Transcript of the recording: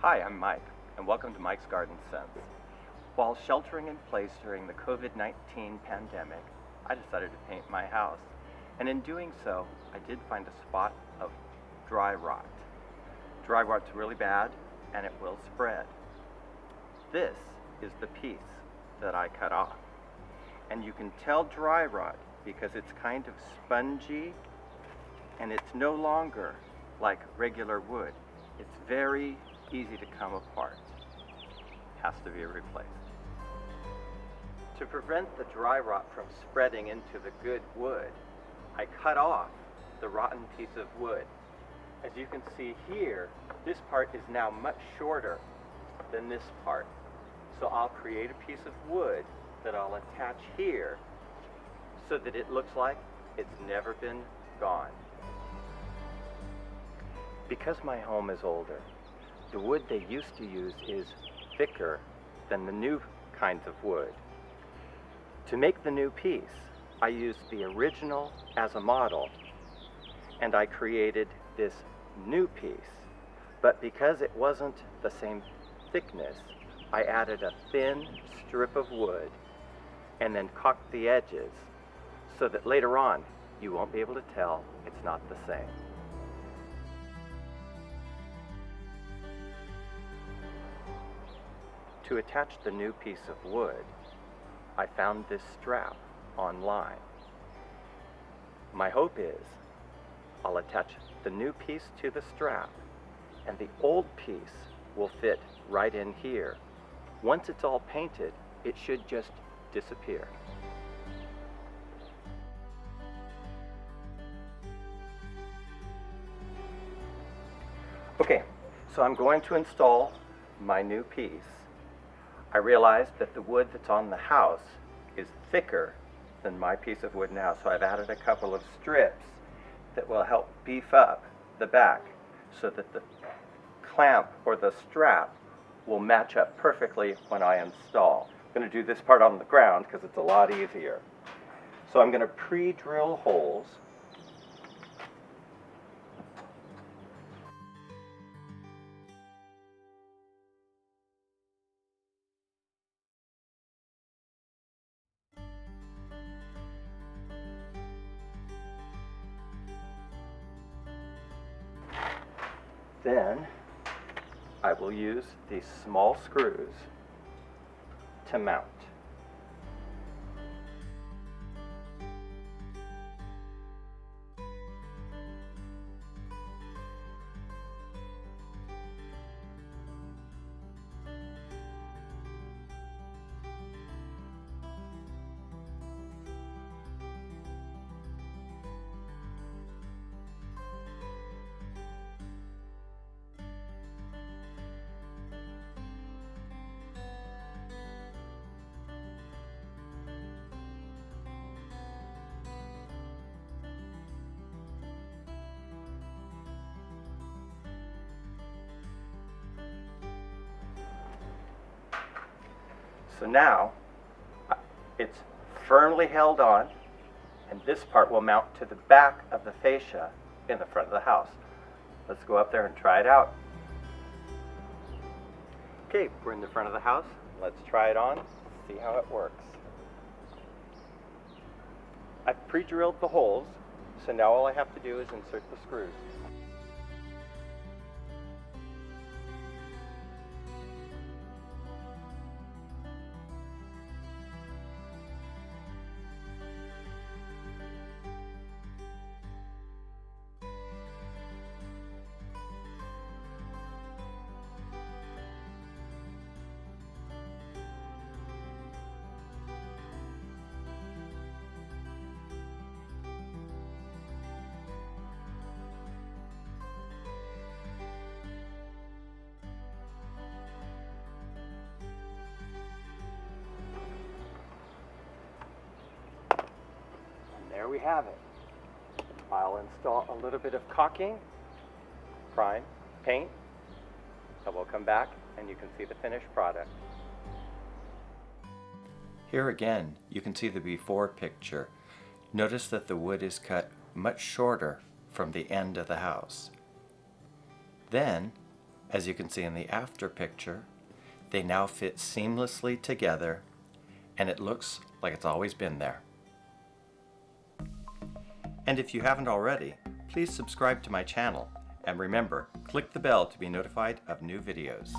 Hi, I'm Mike, and welcome to Mike's Garden Sense. While sheltering in place during the COVID-19 pandemic, I decided to paint my house, and in doing so, I did find a spot of dry rot. Dry rot's really bad, and it will spread. This is the piece that I cut off, and you can tell dry rot because it's kind of spongy, and it's no longer like regular wood. It's very easy to come apart. Has to be replaced. To prevent the dry rot from spreading into the good wood, I cut off the rotten piece of wood. As you can see here, this part is now much shorter than this part. So I'll create a piece of wood that I'll attach here so that it looks like it's never been gone. Because my home is older, the wood they used to use is thicker than the new kinds of wood. To make the new piece, I used the original as a model, and I created this new piece. But because it wasn't the same thickness, I added a thin strip of wood and then caulked the edges so that later on you won't be able to tell it's not the same. To attach the new piece of wood, I found this strap online. My hope is I'll attach the new piece to the strap and the old piece will fit right in here. Once it's all painted, it should just disappear. Okay, so I'm going to install my new piece. I realized that the wood that's on the house is thicker than my piece of wood now, so I've added a couple of strips that will help beef up the back so that the clamp or the strap will match up perfectly when I install. I'm going to do this part on the ground because it's a lot easier. So I'm going to pre-drill holes. Then I will use these small screws to mount. So now it's firmly held on, and this part will mount to the back of the fascia in the front of the house. Let's go up there and try it out. Okay, we're in the front of the house. Let's try it on, see how it works. I've pre-drilled the holes, so now all I have to do is insert the screws. There we have it. I'll install a little bit of caulking, prime, paint, and we'll come back and you can see the finished product. Here again, you can see the before picture. Notice that the wood is cut much shorter from the end of the house. Then, As you can see in the after picture, they now fit seamlessly together, and it looks like it's always been there. And if you haven't already, please subscribe to my channel, and remember, click the bell to be notified of new videos.